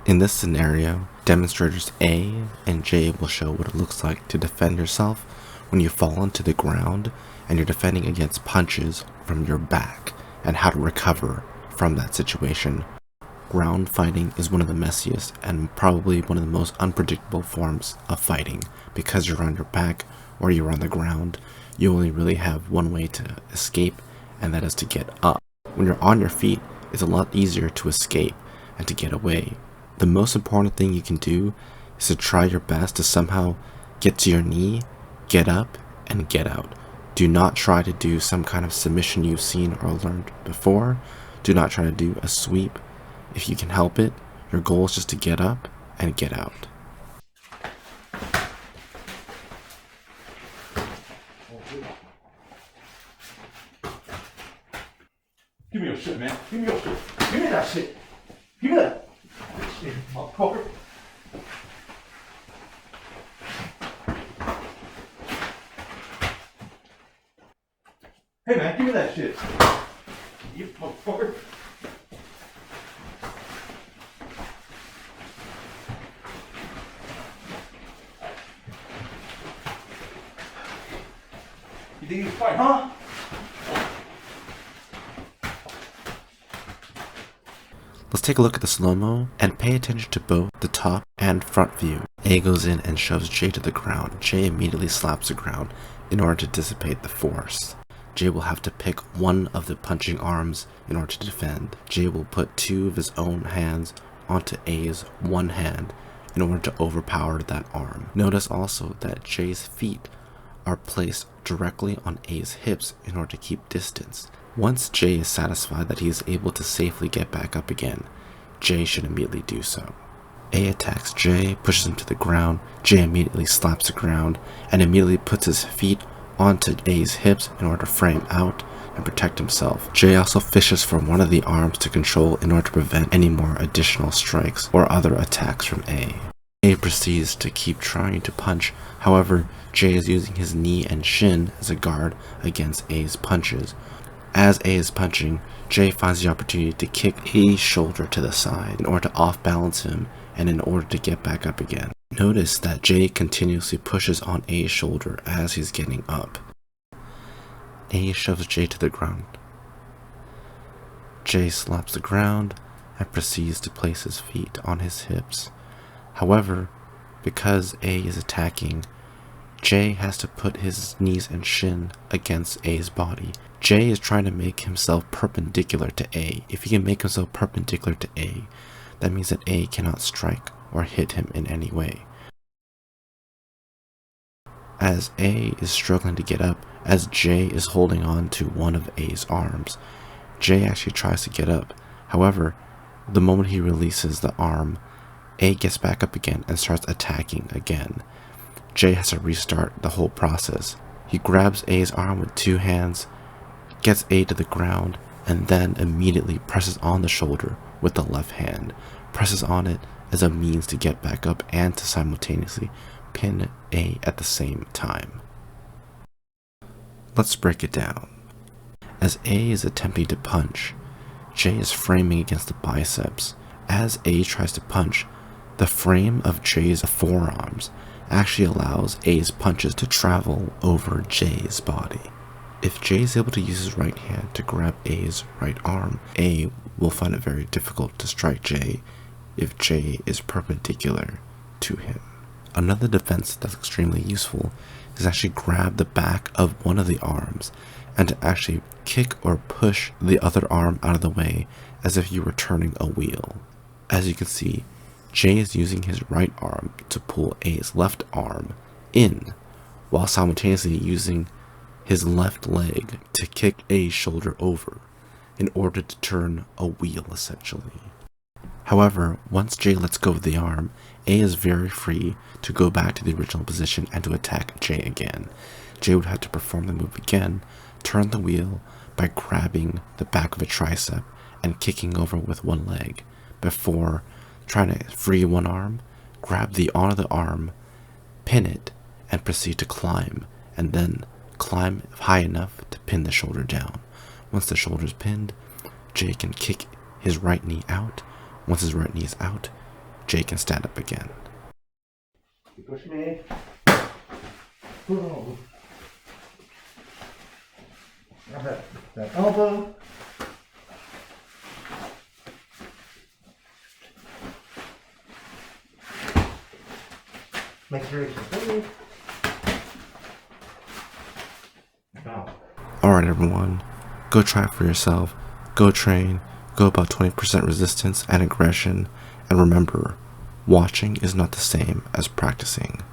In this scenario, demonstrators A and J will show what it looks like to defend yourself when you fall onto the ground and you're defending against punches from your back, and how to recover from that situation. Ground fighting is one of the messiest and probably one of the most unpredictable forms of fighting. Because you're on your back or you're on the ground, you only really have one way to escape, and that is to get up. When you're on your feet, it's a lot easier to escape and to get away. The most important thing you can do is to try your best to somehow get to your knee, get up, and get out. Do not try to do some kind of submission you've seen or learned before. Do not try to do a sweep. If you can help it, your goal is just to get up and get out. Give me your shit, man. Give me your shit. Give me that shit. Give me that shit, motherfucker. Hey, man, give me that shit. You motherfucker. You think you can fight, huh? Let's take a look at the slow-mo and pay attention to both the top and front view. A goes in and shoves J to the ground. J immediately slaps the ground in order to dissipate the force. J will have to pick one of the punching arms in order to defend. J will put two of his own hands onto A's one hand in order to overpower that arm. Notice also that J's feet are placed directly on A's hips in order to keep distance. Once J is satisfied that he is able to safely get back up again, J should immediately do so. A attacks J, pushes him to the ground. J immediately slaps the ground and immediately puts his feet onto A's hips in order to frame out and protect himself. J also fishes for one of the arms to control in order to prevent any more additional strikes or other attacks from A. A proceeds to keep trying to punch. However, J is using his knee and shin as a guard against A's punches. As A is punching, J finds the opportunity to kick A's shoulder to the side in order to off-balance him and in order to get back up again. Notice that J continuously pushes on A's shoulder as he's getting up. A shoves J to the ground. J slaps the ground and proceeds to place his feet on his hips. However, because A is attacking, J has to put his knees and shin against A's body. J is trying to make himself perpendicular to A. If he can make himself perpendicular to A, that means that A cannot strike or hit him in any way. As A is struggling to get up, as J is holding on to one of A's arms, J actually tries to get up. However, the moment he releases the arm, A gets back up again and starts attacking again. J has to restart the whole process. He grabs A's arm with two hands, gets A to the ground, and then immediately presses on the shoulder with the left hand. Presses on it as a means to get back up and to simultaneously pin A at the same time. Let's break it down. As A is attempting to punch, J is framing against the biceps. As A tries to punch, the frame of J's forearms actually allows A's punches to travel over J's body. If J is able to use his right hand to grab A's right arm, A will find it very difficult to strike J if J is perpendicular to him. Another defense that's extremely useful is actually grab the back of one of the arms and to actually kick or push the other arm out of the way as if you were turning a wheel. As you can see, J is using his right arm to pull A's left arm in, while simultaneously using his left leg to kick A's shoulder over in order to turn a wheel, essentially. However, once J lets go of the arm, A is very free to go back to the original position and to attack J again. J would have to perform the move again, turn the wheel by grabbing the back of a tricep and kicking over with one leg, before trying to free one arm, grab the arm of the arm, pin it, and proceed to climb, and then climb high enough to pin the shoulder down. Once the shoulder is pinned, J can kick his right knee out. Once his right knee is out, Jay can stand up again. You push me. Boom. Grab that elbow. Make sure it's steady. Alright everyone, go try it for yourself, go train, go about 20% resistance and aggression, and remember, watching is not the same as practicing.